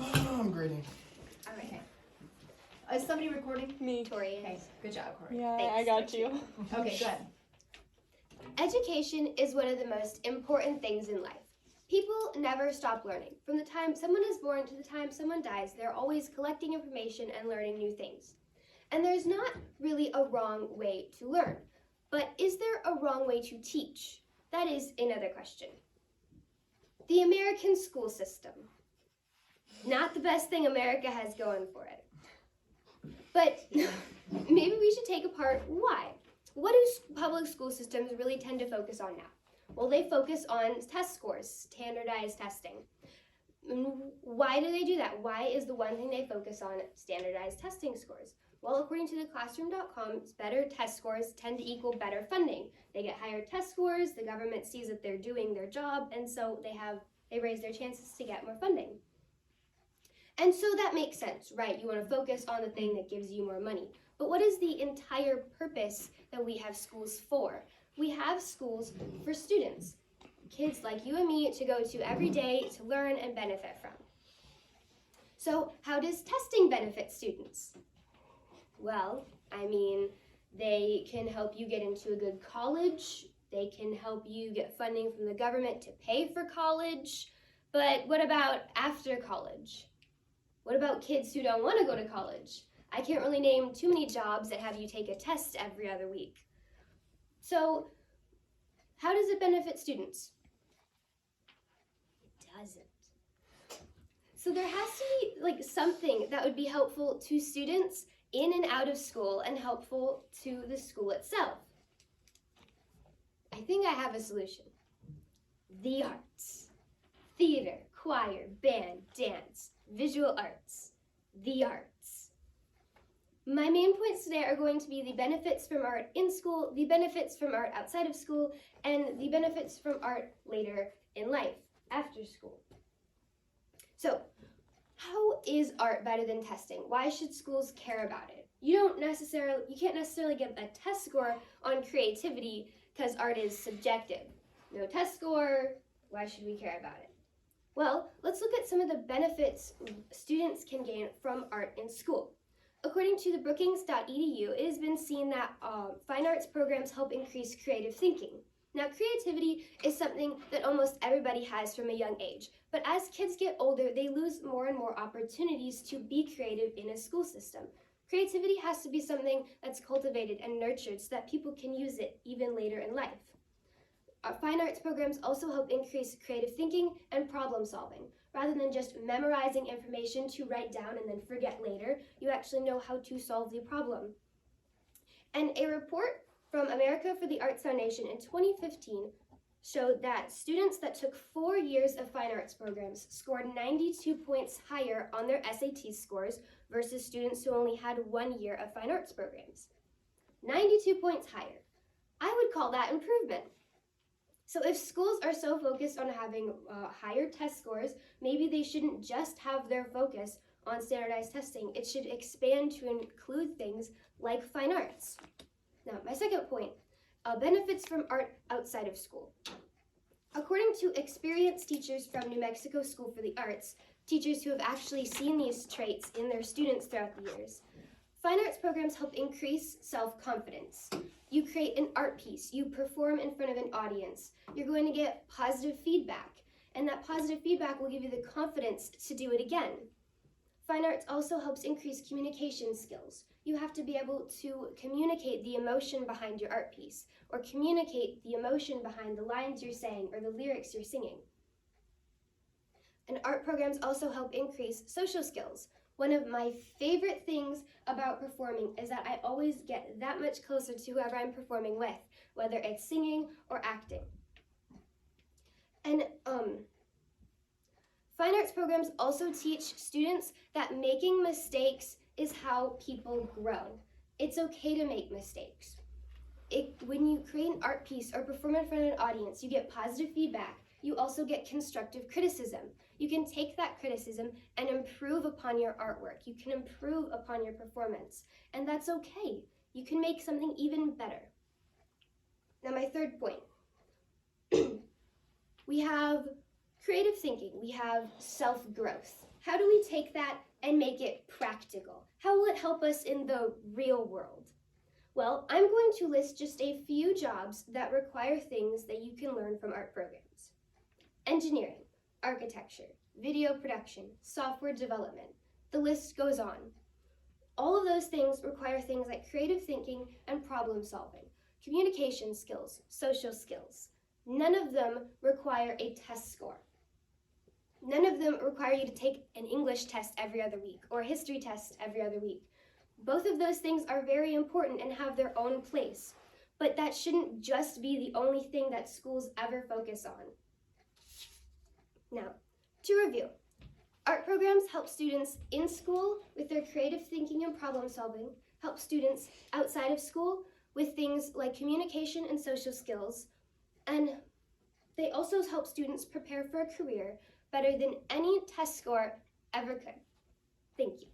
I'm grading. All right. Okay. Is somebody recording? Me. Tori. Okay. Good job, Corey. Yeah, Thanks. I got you. Okay, good. Education is one of the most important things in life. People never stop learning. From the time someone is born to the time someone dies, they're always collecting information and learning new things. And there's not really a wrong way to learn. But is there a wrong way to teach? That is another question. The American school system. Not the best thing America has going for it. But maybe we should take apart why. What do public school systems really tend to focus on now? Well, they focus on test scores, standardized testing. Why do they do that? Why is the one thing they focus on standardized testing scores? Well, according to theclassroom.com, better test scores tend to equal better funding. They get higher test scores, the government sees that they're doing their job, and so they raise their chances to get more funding. And so that makes sense, right? You want to focus on the thing that gives you more money. But what is the entire purpose that we have schools for? We have schools for students, kids like you and me to go to every day to learn and benefit from. So how does testing benefit students? Well, I mean, they can help you get into a good college. They can help you get funding from the government to pay for college. But what about after college? What about kids who don't want to go to college? I can't really name too many jobs that have you take a test every other week. So, how does it benefit students? It doesn't. So there has to be something that would be helpful to students in and out of school and helpful to the school itself. I think I have a solution. The arts. Theater, choir, band, dance, visual arts. The arts. My main points today are going to be the benefits from art in school, the benefits from art outside of school, and the benefits from art later in life, after school. So, how is art better than testing? Why should schools care about it? You can't necessarily get a test score on creativity because art is subjective. No test score, why should we care about it? Well, let's look at some of the benefits students can gain from art in school. According to the Brookings.edu, it has been seen that fine arts programs help increase creative thinking. Now, creativity is something that almost everybody has from a young age, but as kids get older, they lose more and more opportunities to be creative in a school system. Creativity has to be something that's cultivated and nurtured so that people can use it even later in life. Fine arts programs also help increase creative thinking and problem solving. Rather than just memorizing information to write down and then forget later, you actually know how to solve the problem. And a report from America for the Arts Foundation in 2015 showed that students that took 4 years of fine arts programs scored 92 points higher on their SAT scores versus students who only had 1 year of fine arts programs. 92 points higher. I would call that improvement. So if schools are so focused on having higher test scores, maybe they shouldn't just have their focus on standardized testing. It should expand to include things like fine arts. Now, my second point, benefits from art outside of school. According to experienced teachers from New Mexico School for the Arts, teachers who have actually seen these traits in their students throughout the years, fine arts programs help increase self-confidence. You create an art piece, you perform in front of an audience, you're going to get positive feedback, and that positive feedback will give you the confidence to do it again. Fine arts also helps increase communication skills. You have to be able to communicate the emotion behind your art piece, or communicate the emotion behind the lines you're saying or the lyrics you're singing. And art programs also help increase social skills. One of my favorite things about performing is that I always get that much closer to whoever I'm performing with, whether it's singing or acting. And fine arts programs also teach students that making mistakes is how people grow. It's okay to make mistakes. When you create an art piece or perform in front of an audience, you get positive feedback. You also get constructive criticism. You can take that criticism and improve upon your artwork. You can improve upon your performance, and that's okay. You can make something even better. Now, my third point. We have creative thinking. We have self-growth. how do we take that and make it practical? How will it help us in the real world? Well, I'm going to list just a few jobs that require things that you can learn from art programs. Engineering, architecture, video production, software development. The list goes on. All of those things require things like creative thinking and problem solving, communication skills, social skills. None of them require a test score. None of them require you to take an English test every other week or a history test every other week. Both of those things are very important and have their own place, but that shouldn't just be the only thing that schools ever focus on. Now, to review, art programs help students in school with their creative thinking and problem solving, help students outside of school with things like communication and social skills, and they also help students prepare for a career better than any test score ever could. Thank you.